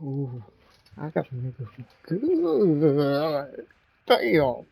Ooh, I got to make it good. Damn.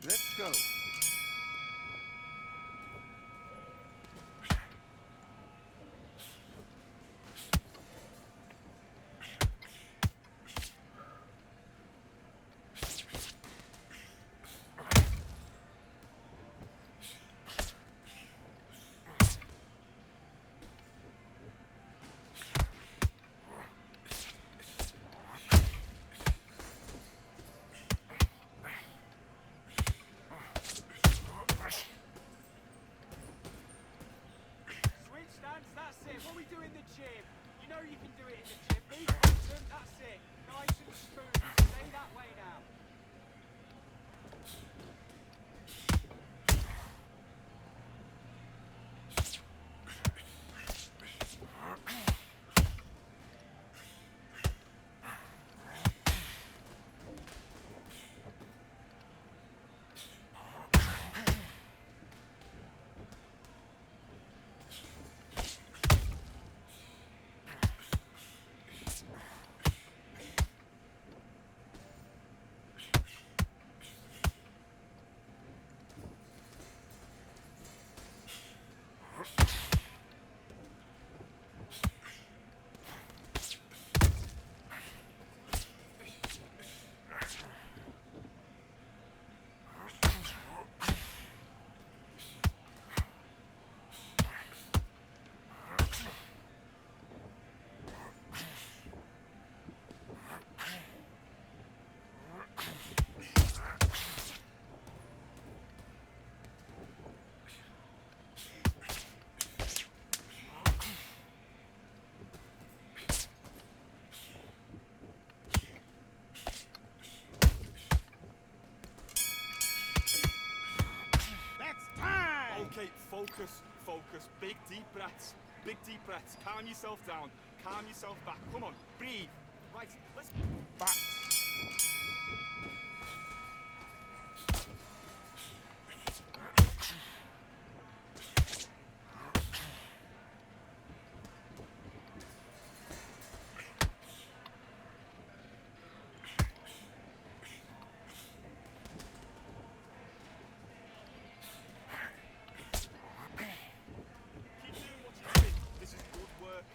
Let's go. Switch stance, that's it. What we do in the gym. You know you can do it in the gym. Move bottom, that's it. Nice and smooth. Stay that way now. That's time! Okay, focus, focus. Big deep breaths. Big deep breaths. Calm yourself down. Calm yourself back. Come on, breathe. Right, let's back. Keep doing what you're doing. This is good work.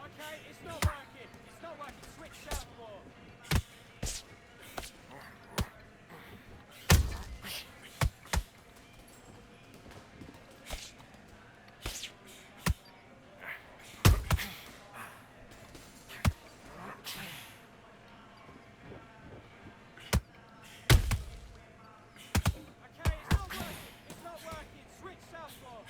Okay, it's not working. It's not working. Switch southpaw. Okay, it's not working. It's not working. Switch southpaw.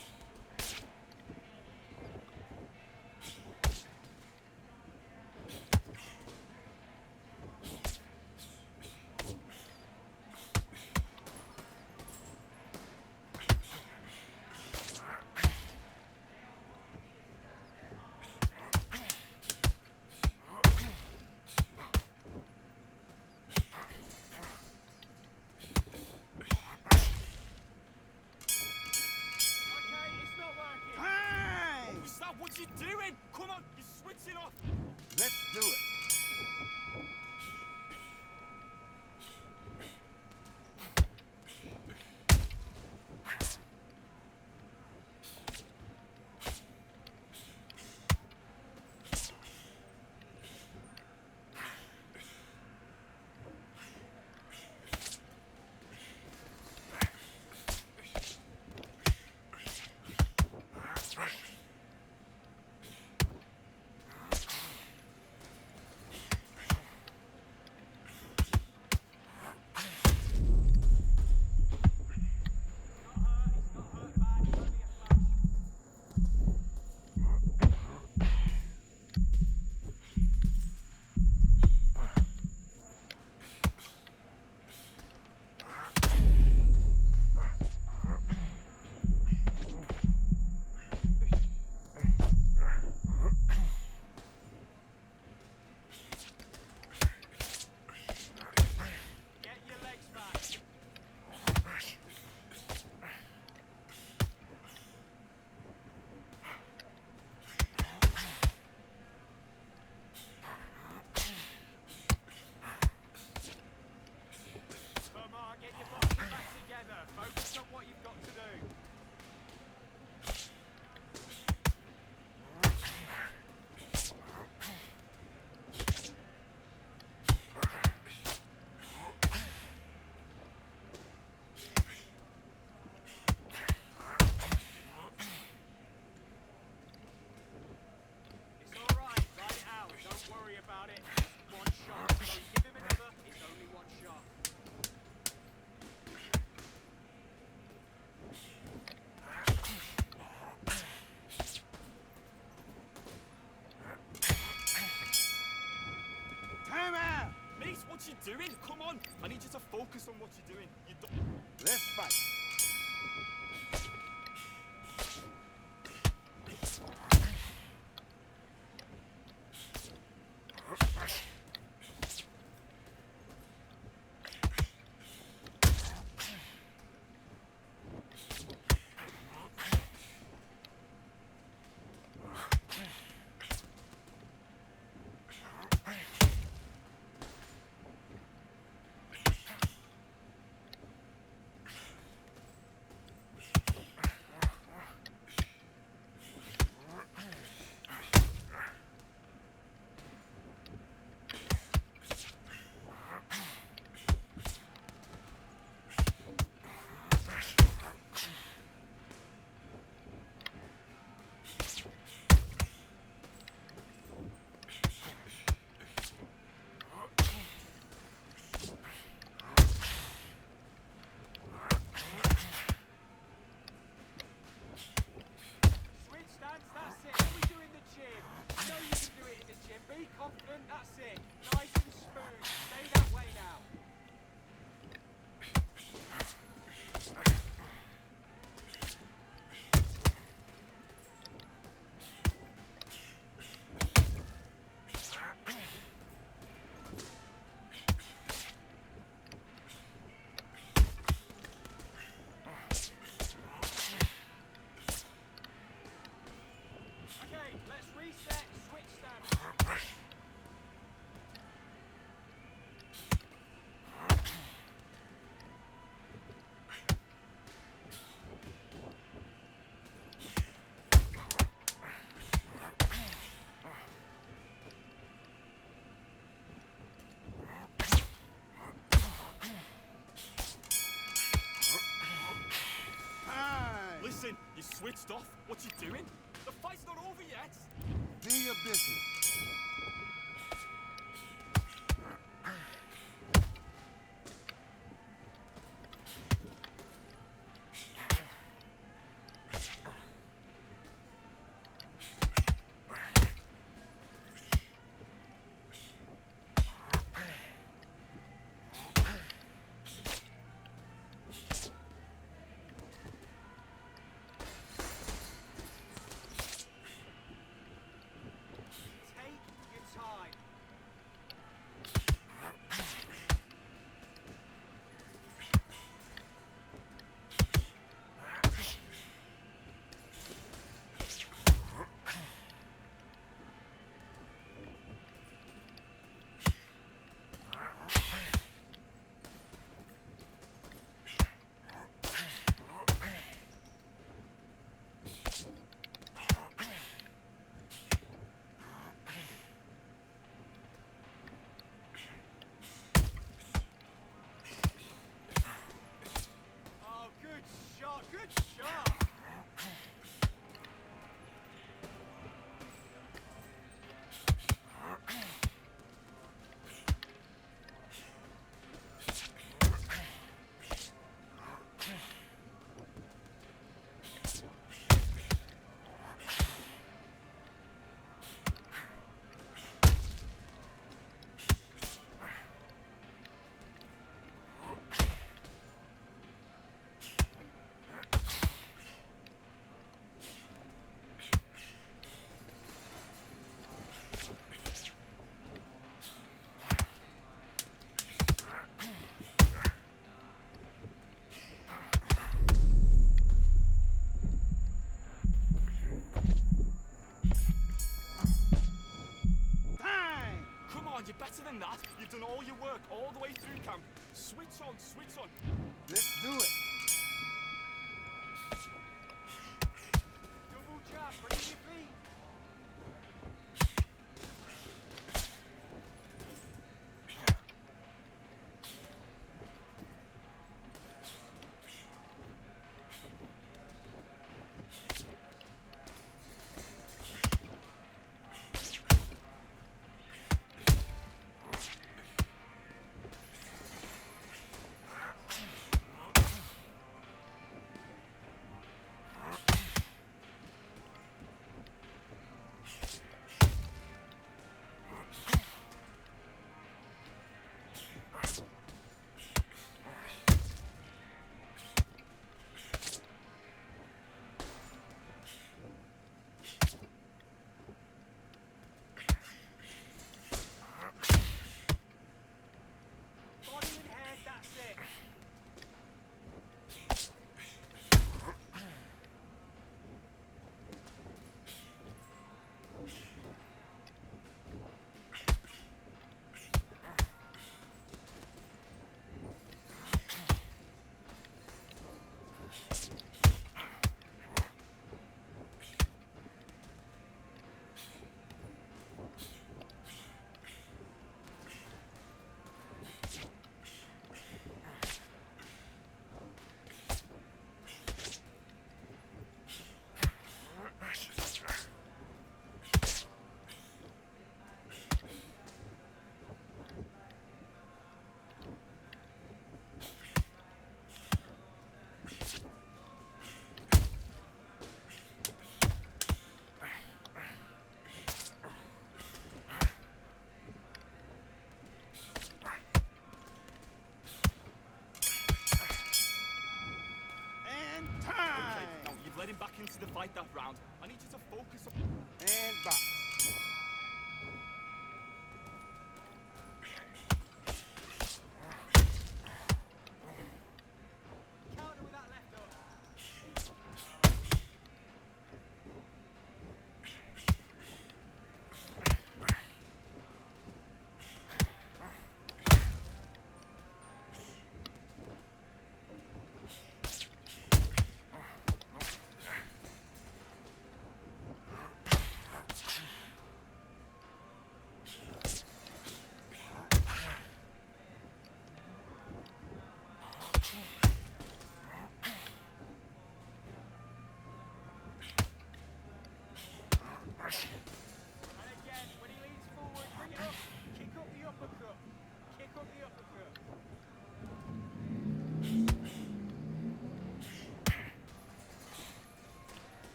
What you doing? Come on. I need you to focus on what you're doing. You don't... Let's fight. Switch stance, that's it. What we do in the gym. You know you can do it in the gym. Be confident, that's it. Nice and smooth. Stay that way now. Okay, let's reset. Switch stance. Time. Listen, you switched off. What you doing? The fight's not over yet. Do your business. Take your time. Oh, good shot. Good shot. Time. Come on, you're better than that. You've done all your work all the way through camp. Switch on, switch on. Let's do it. Double jab. Bring your feet.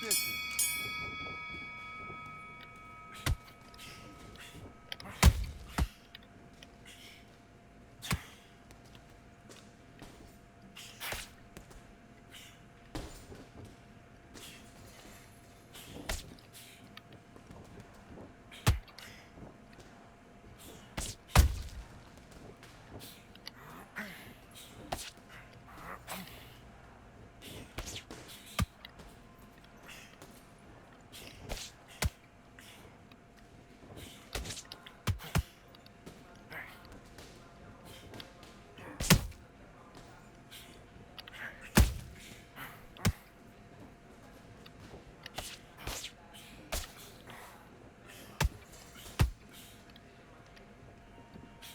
business.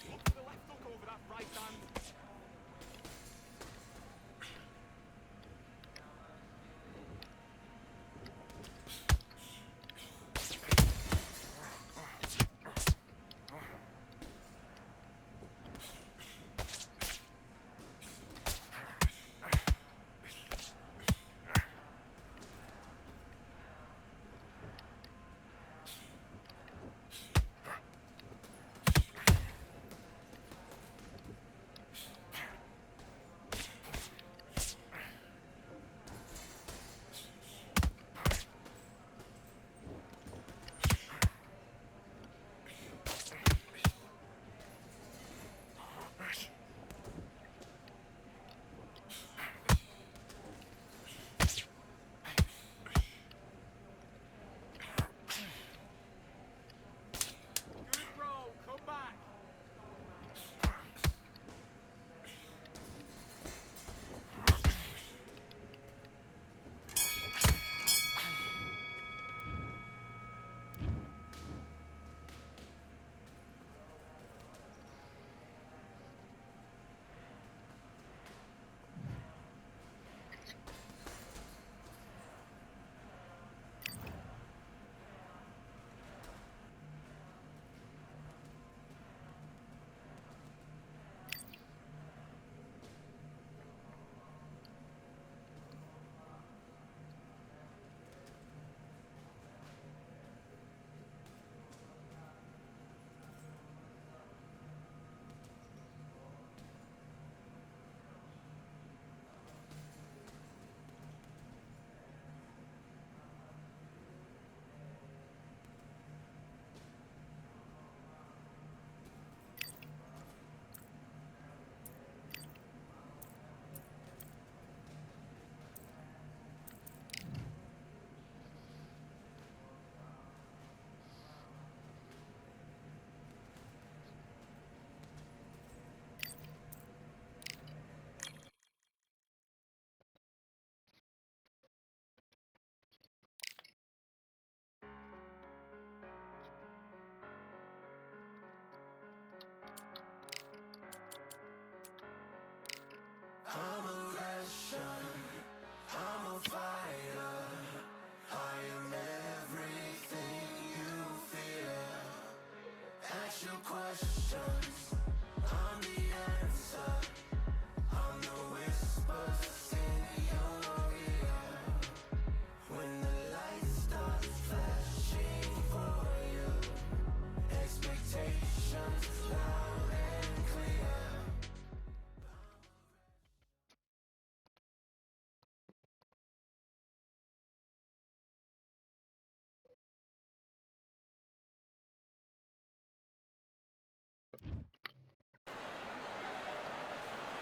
Look to the left, look over that right hand. Good roll. Come back.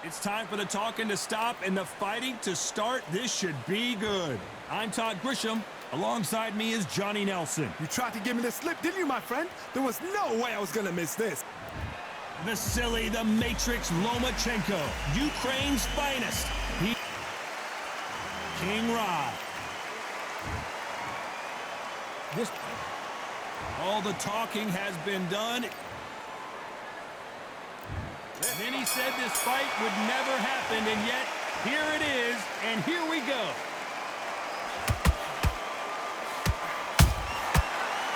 It's time for the talking to stop and the fighting to start. This should be good. I'm Todd Grisham. Alongside me is Johnny Nelson. You tried to give me the slip, didn't you, my friend? There was no way I was gonna miss this. Vasily the Matrix Lomachenko, Ukraine's finest. King Rod. All the talking has been done. Then he said this fight would never happen, and yet here it is, and here we go.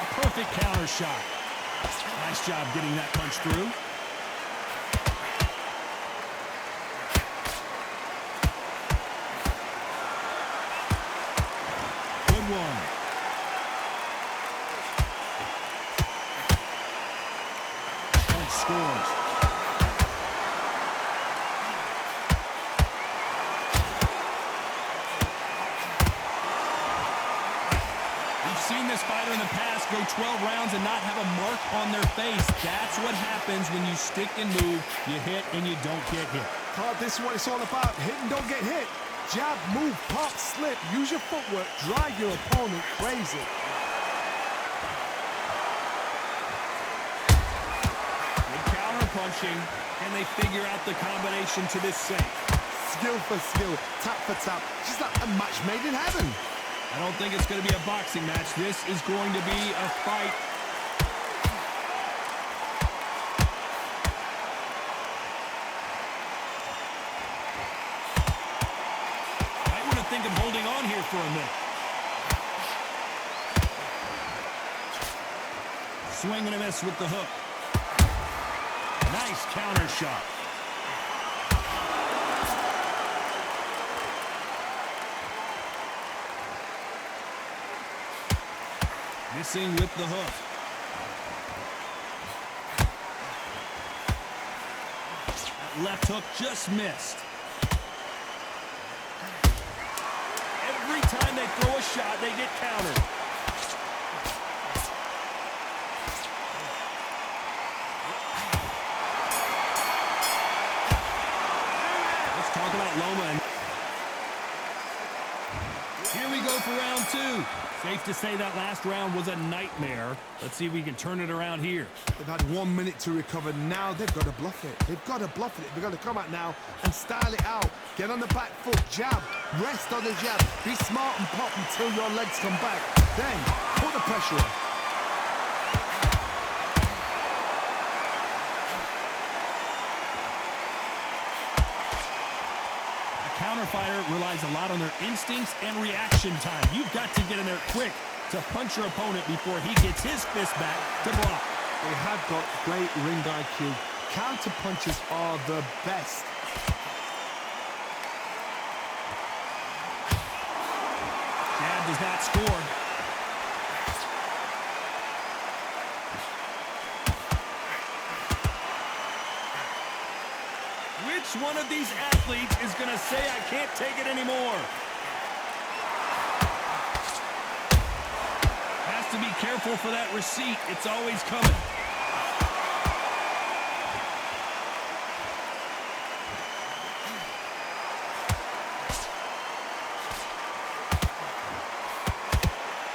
A perfect counter shot. Nice job getting that punch through. Good seen this fighter in the past go 12 rounds and not have a mark on their face. That's what happens when you stick and move. You hit and you don't get hit. Todd, this is what it's all about. Hit and don't get hit. Jab, move, pop, slip. Use your footwork. Drive your opponent crazy. Good counter punching. Can they figure out the combination to this sink? Skill for skill, tap for tap. Just like a match made in heaven. I don't think it's going to be a boxing match. This is going to be a fight. Might want to think of holding on here for a minute. Swing and a miss with the hook. Nice counter shot. Missing with the hook. That left hook just missed. Every time they throw a shot, they get countered. Let's talk about Loma. Here we go for round two. Safe to say that last round was a nightmare. Let's see if we can turn it around here. They've had 1 minute to recover. Now they've got to bluff it. They've got to bluff it. They've got to come out now and style it out. Get on the back foot, jab, rest on the jab. Be smart and pop until your legs come back. Then put the pressure on. Counter fighter relies a lot on their instincts and reaction time. You've got to get in there quick to punch your opponent before he gets his fist back to block. They have got great ring IQ. Counter punches are the best. Jab does not score. Which one of these athletes is going to say, I can't take it anymore? Has to be careful for that receipt. It's always coming.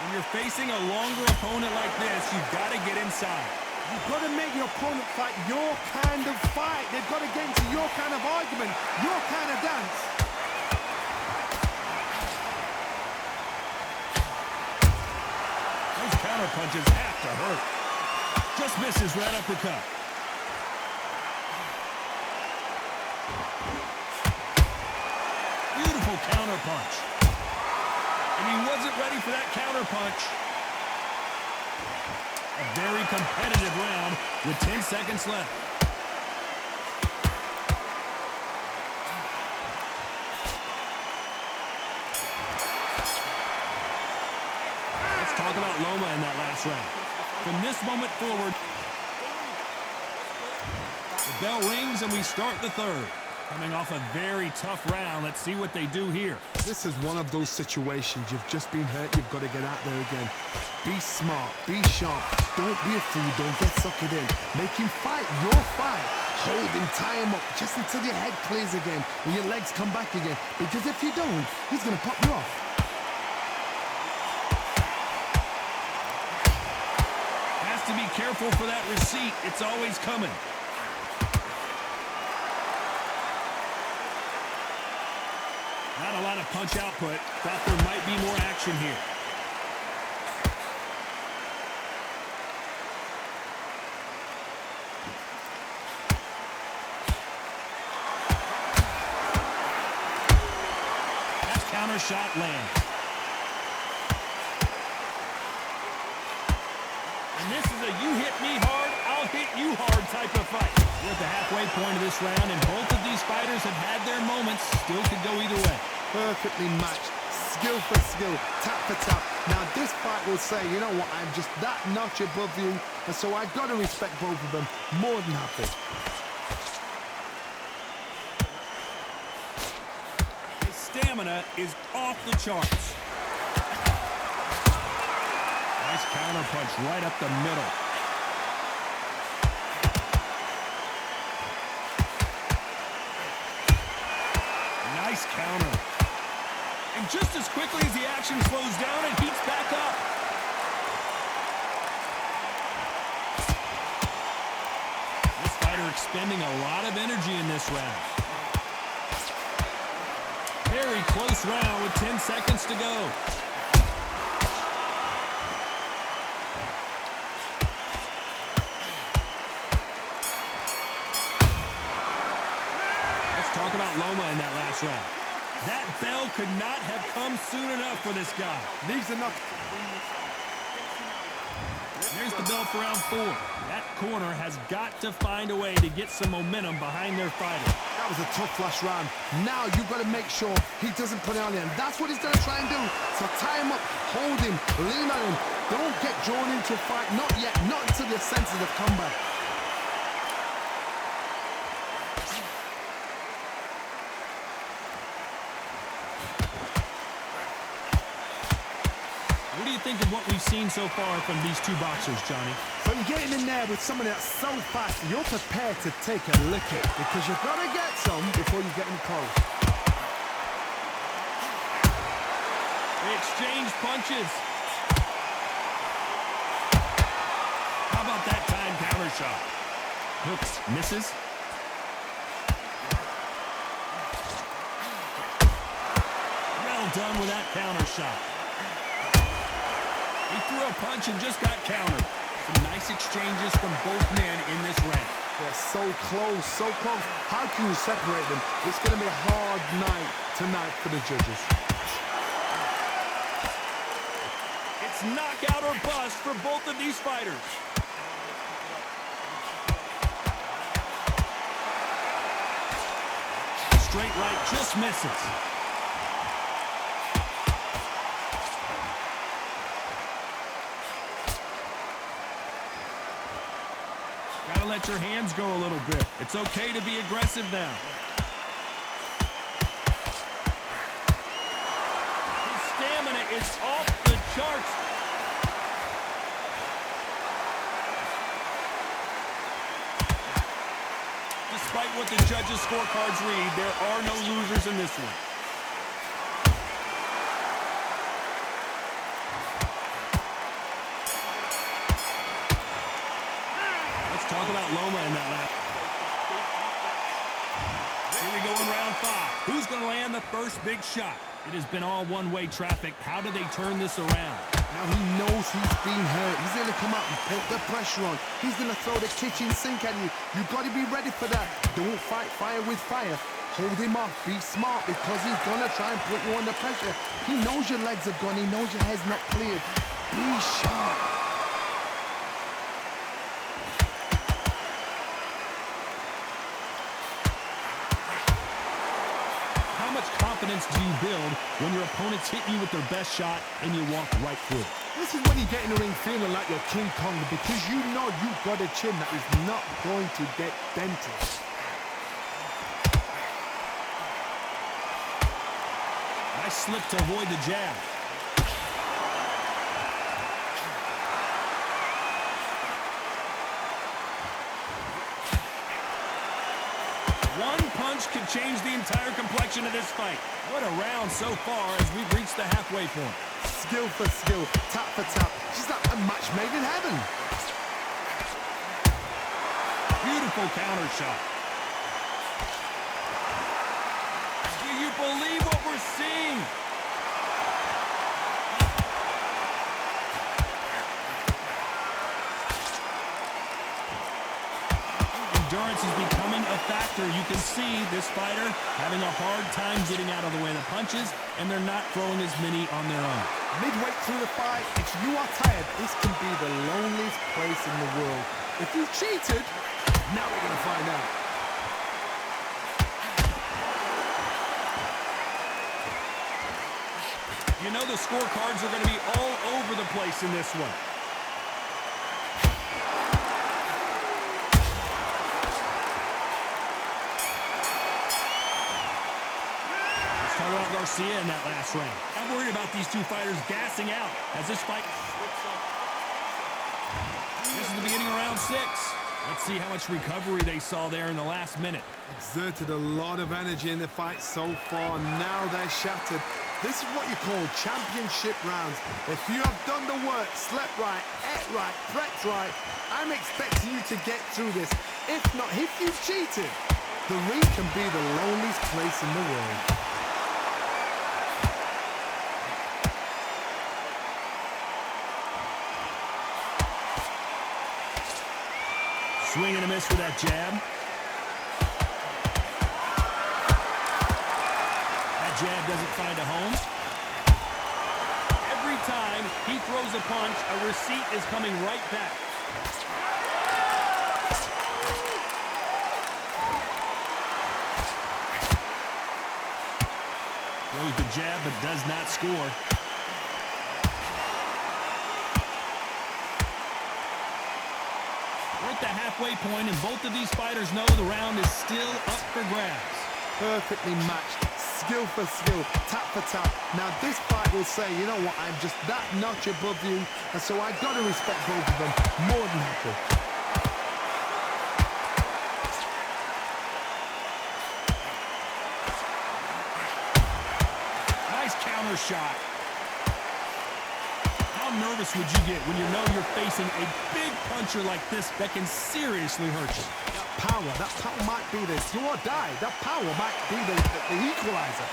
When you're facing a longer opponent like this, you've got to get inside. You've got to make your opponent fight your kind of fight. They've got to get into your kind of argument, your kind of dance. Those counter punches have to hurt. Just misses right uppercut. Beautiful counter punch. And he wasn't ready for that counter punch. A very competitive round with 10 seconds left. Let's talk about Loma in that last round. From this moment forward, the bell rings and we start the third. Coming off a very tough round, let's see what they do here. This is one of those situations. You've just been hurt. You've got to get out there again. Be smart. Be sharp. Don't be a fool. Don't get suckered in. Make him fight your fight. Hold him, tie him up, just until your head clears again and your legs come back again. Because if you don't, he's going to pop you off. Has to be careful for that receipt. It's always coming. Not a lot of punch output. Thought there might be more action here. That counter shot lands. And this is a you hit me hard, I'll hit you hard type of fight. We're at the halfway point of this round, and both of these fighters have had their moments. Still could go either way. Perfectly matched, skill for skill, tap for tap. Now this fight will say, you know what, I'm just that notch above you, and so I've got to respect both of them more than happy. His stamina is off the charts. Nice counter punch right up the middle. Nice counter. And just as quickly as the action slows down, it heats back up. This fighter expending a lot of energy in this round. Very close round with 10 seconds to go. Let's talk about Loma in that last round. That bell could not have come soon enough for this guy. Leaves enough. There's the bell for round 4. That corner has got to find a way to get some momentum behind their fighter. That was a tough last round. Now you've got to make sure he doesn't put it on him. That's what he's going to try and do. So tie him up, hold him, lean on him. Don't get drawn into a fight. Not yet. Not until your senses have come back. What do you think of what we've seen so far from these two boxers, Johnny? So you're getting in there with someone that's so fast, you're prepared to take a licking because you've got to get some before you get in close. They exchange punches. How about that time counter shot? Hooks, misses. Well done with that counter shot. He threw a punch and just got countered. Some nice exchanges from both men in this round. They're so close, so close. How can you separate them? It's going to be a hard night tonight for the judges. It's knockout or bust for both of these fighters. Straight right just misses. Gotta let your hands go a little bit. It's okay to be aggressive now. His stamina is off the charts. Despite what the judges' scorecards read, there are no losers in this one. Talk about Loma in that lap. Here we go in round 5. Who's going to land the first big shot? It has been all one-way traffic. How do they turn this around? Now he knows he's been hurt. He's going to come out and put the pressure on. He's going to throw the kitchen sink at you. You've got to be ready for that. Don't fight fire with fire. Hold him off. Be smart because he's going to try and put you under pressure. He knows your legs have gone. He knows your head's not cleared. Be sharp. Confidence do you build when your opponents hit you with their best shot and you walk right through it? This is when you get in the ring feeling like you're King Kong because you know you've got a chin that is not going to get dented. Nice slip to avoid the jab. One punch could change the entire complexion of this fight. What a round so far as we've reached the halfway point. Skill for skill, tap for tap. She's like a match made in heaven. Beautiful counter shot. Do you believe what we're seeing? Endurance is becoming a factor. You can see this fighter having a hard time getting out of the way of the punches, and they're not throwing as many on their own. Midway through the fight, if you are tired, this can be the loneliest place in the world. If you cheated, now we're going to find out. You know the scorecards are going to be all over the place in this one. Talk about Garcia in that last round. I'm worried about these two fighters gassing out as this fight slips up. This is the beginning of round 6. Let's see how much recovery they saw there in the last minute. Exerted a lot of energy in the fight so far. Now they're shattered. This is what you call championship rounds. If you have done the work, slept right, ate right, prepped right, I'm expecting you to get through this. If not, if you've cheated, the ring can be the loneliest place in the world. Swing and a miss for that jab. That jab doesn't find a home. Every time he throws a punch, a receipt is coming right back. Throws the jab but does not score. We're at the halfway point, and both of these fighters know the round is still up for grabs. Perfectly matched, skill for skill, tap for tap. Now this fight will say, you know what, I'm just that notch above you, and so I got to respect both of them more than happy. Nice counter shot. How nervous would you get when you know you're facing a big puncher like this that can seriously hurt you? That power might be the do or die. That power might be the equalizer.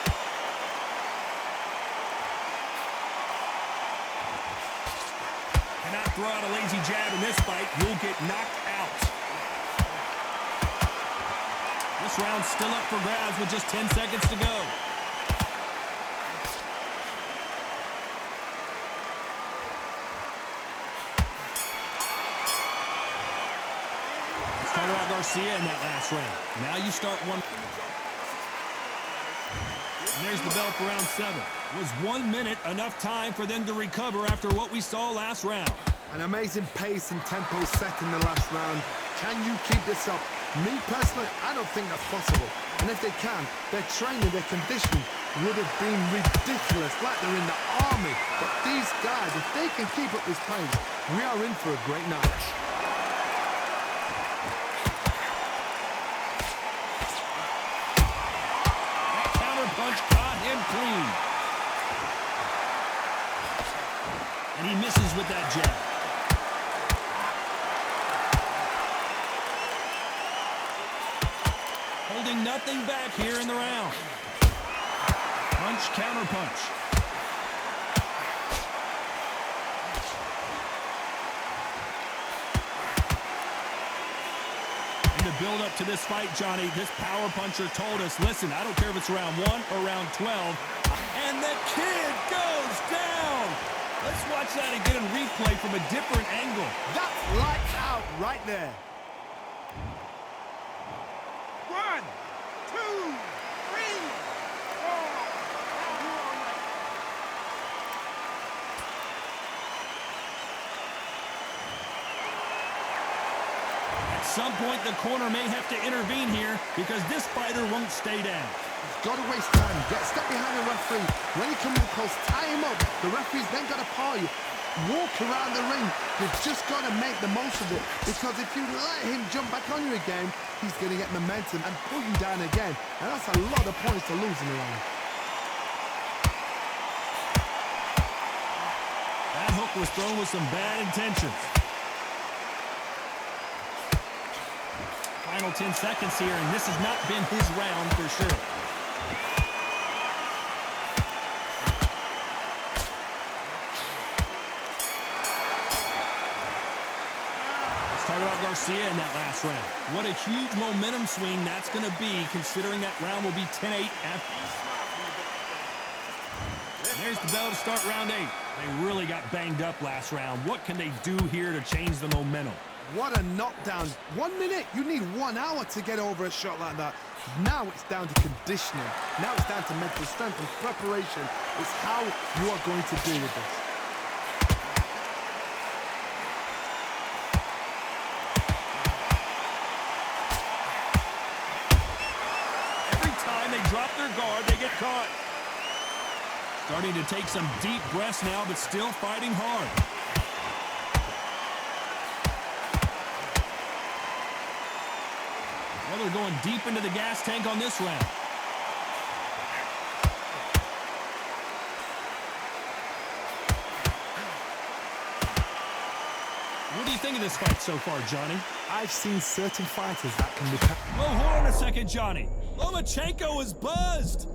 Cannot throw out a lazy jab in this fight. You'll get knocked out. This round's still up for grabs with just 10 seconds to go. Started out Garcia in that last round. Now you start one. And there's the bell for round 7. Was 1 minute enough time for them to recover after what we saw last round? An amazing pace and tempo set in the last round. Can you keep this up? Me personally, I don't think that's possible. And if they can, their training, their conditioning would have been ridiculous, like they're in the army. But these guys, if they can keep up this pace, we are in for a great night. Punch caught him clean. And he misses with that jab. Holding nothing back here in the round. Punch, counter punch. Build up to this fight, Johnny. This power puncher told us, listen, I don't care if it's round 1 or round 12. And the kid goes down. Let's watch that again and replay from a different angle. That's lights out right there. 1, 2, 3, 4. At some point, the corner may have to intervene here because this fighter won't stay down. He's got to waste time. Step behind the referee. When he comes close, tie him up. The referee's then got to paw you. Walk around the ring. You've just got to make the most of it. Because if you let him jump back on you again, he's going to get momentum and pull you down again. And that's a lot of points to lose in the round. That hook was thrown with some bad intentions. Final 10 seconds here, and this has not been his round for sure. Started out Garcia in that last round. What a huge momentum swing that's going to be, considering that round will be 10-8 after. There's the bell to start round 8. They really got banged up last round. What can they do here to change the momentum? What a knockdown. 1 minute, you need 1 hour to get over a shot like that. Now it's down to conditioning. Now it's down to mental strength and preparation. It's how you are going to deal with this. Every time they drop their guard, they get caught. Starting to take some deep breaths now, but still fighting hard. Well, they're going deep into the gas tank on this round. What do you think of this fight so far, Johnny? I've seen certain fighters that can be... Oh, hold on a second, Johnny. Lomachenko is buzzed.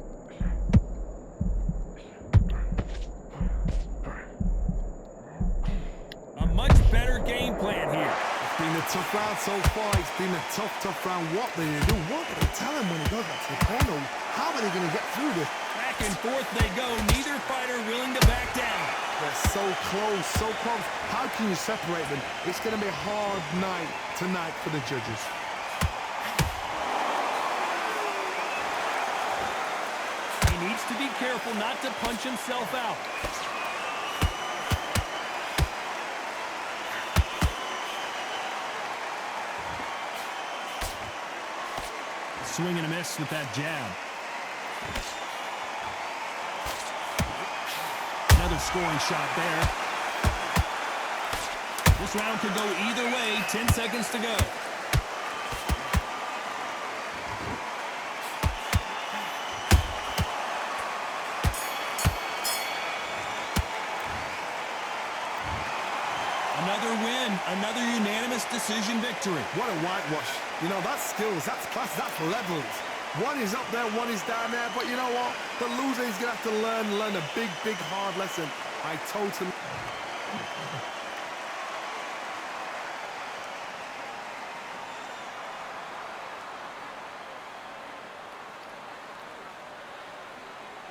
A much better game plan here. It's been a tough round so far. It's been a tough round. What they do? What do they tell him when he goes back to the corner? How are they going to get through this? Back and forth they go. Neither fighter willing to back down. They're so close, so close. How can you separate them? It's going to be a hard night tonight for the judges. He needs to be careful not to punch himself out. Swing and a miss with that jab. Another scoring shot there. This round could go either way. 10 seconds to go. Another win, another unanimous decision victory. What a whitewash. You know, that's skills, that's class, that's levels. One is up there, one is down there, but you know what? The loser is going to have to learn a big, hard lesson. I totally...